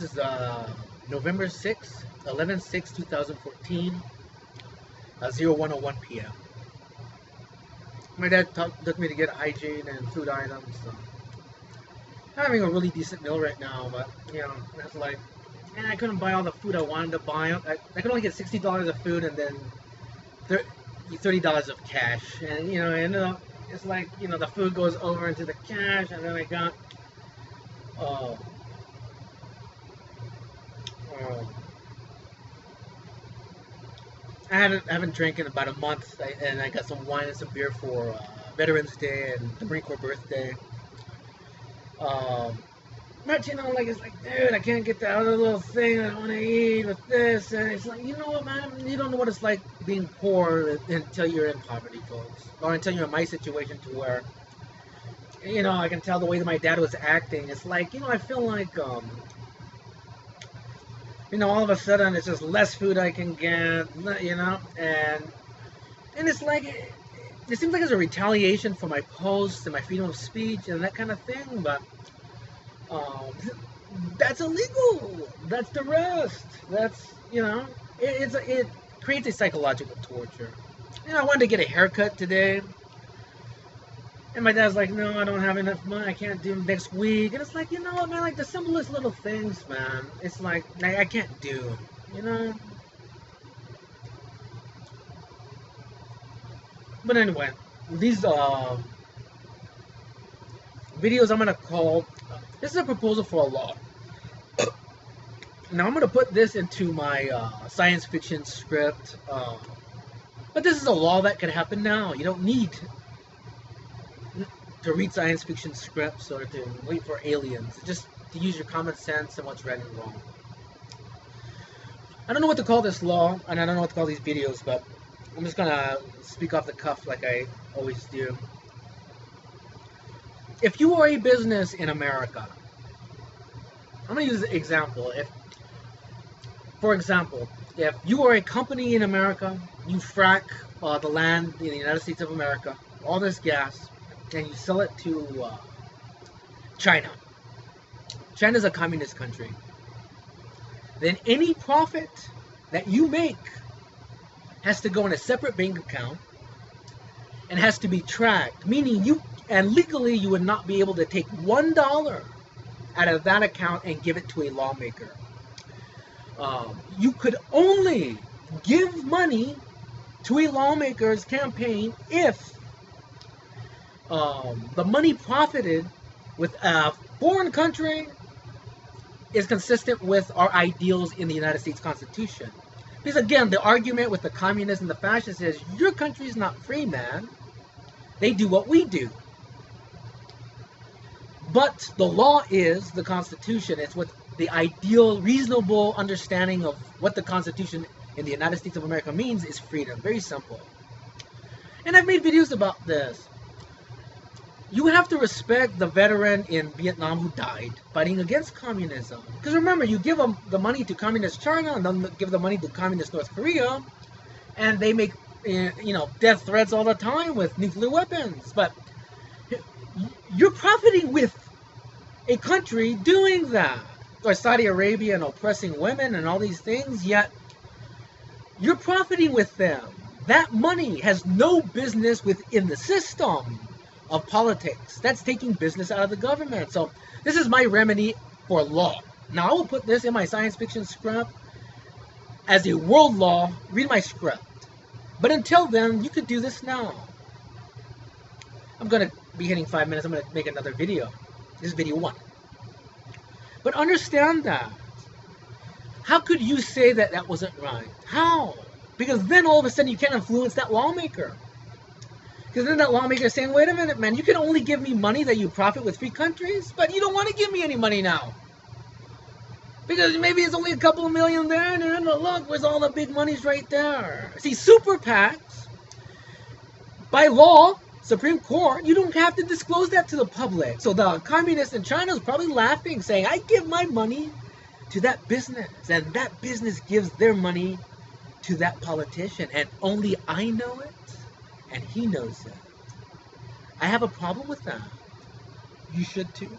This is November 6th, 11/6/2014, 01:01 p.m. My dad took me to get hygiene and food items. So I'm having a really decent meal right now, but you know, it's like, and I couldn't buy all the food I wanted to buy. I could only get $60 of food and then $30 of cash, and you know, I ended up, it's like, you know, the food goes over into the cash, and then I got uh, uh, I haven't drank in about a month, and I got some wine and some beer for Veterans Day and the Marine Corps birthday. Um, but you know, like, it's like, dude, I can't get the other little thing I want to eat with this, and it's like, you know what, man, you don't know what it's like being poor until you're in poverty, folks, or until you're in my situation, to where, you know, I can tell the way that my dad was acting. It's like, you know, I feel like, you know, all of a sudden it's just less food I can get, you know, and it's like, it seems like it's a retaliation for my posts and my freedom of speech and that kind of thing, but um, that's illegal. That's the rest. That's, you know, it creates a psychological torture. You know, I wanted to get a haircut today, and my dad's like, no, I don't have enough money. I can't do next week. And it's like, you know what, man? Like, the simplest little things, man. It's like I can't do, you know? But anyway, these videos I'm going to call, this is a proposal for a law. Now, I'm going to put this into my science fiction script. But this is a law that can happen now. You don't need to read science fiction scripts or to wait for aliens. Just to use your common sense and what's right and wrong. I don't know what to call this law, and I don't know what to call these videos, but I'm just gonna speak off the cuff like I always do. If you are a business in America, I'm gonna use an example. For example, if you are a company in America, you frack the land in the United States of America, all this gas, and you sell it to China. China's a communist country. Then any profit that you make has to go in a separate bank account and has to be tracked, meaning legally you would not be able to take $1 out of that account and give it to a lawmaker. You could only give money to a lawmaker's campaign if the money profited with a foreign country is consistent with our ideals in the United States Constitution. Because again, the argument with the communists and the fascists is, your country is not free, man. They do what we do. But the law is the Constitution. It's what the ideal, reasonable understanding of what the Constitution in the United States of America means is freedom. Very simple. And I've made videos about this. You have to respect the veteran in Vietnam who died fighting against communism. Because remember, you give them the money to communist China and then give the money to communist North Korea, and they make, you know, death threats all the time with nuclear weapons. But you're profiting with a country doing that. Or Saudi Arabia and oppressing women and all these things, yet you're profiting with them. That money has no business within the system of politics. That's taking business out of the government. So this is my remedy for law. Now I will put this in my science fiction script as a world law. Read my script. But until then, you could do this now. I'm going to be hitting 5 minutes. I'm going to make another video. This is video 1. But understand that. How could you say that that wasn't right? How? Because then all of a sudden you can't influence that lawmaker. Because then that lawmaker is saying, wait a minute, man, you can only give me money that you profit with free countries, but you don't want to give me any money now. Because maybe it's only a couple of million there, and then look, where's all the big money's right there. See, super PACs, by law, Supreme Court, you don't have to disclose that to the public. So the communists in China is probably laughing, saying, I give my money to that business, and that business gives their money to that politician, and only I know it, and he knows it. I have a problem with that. You should too.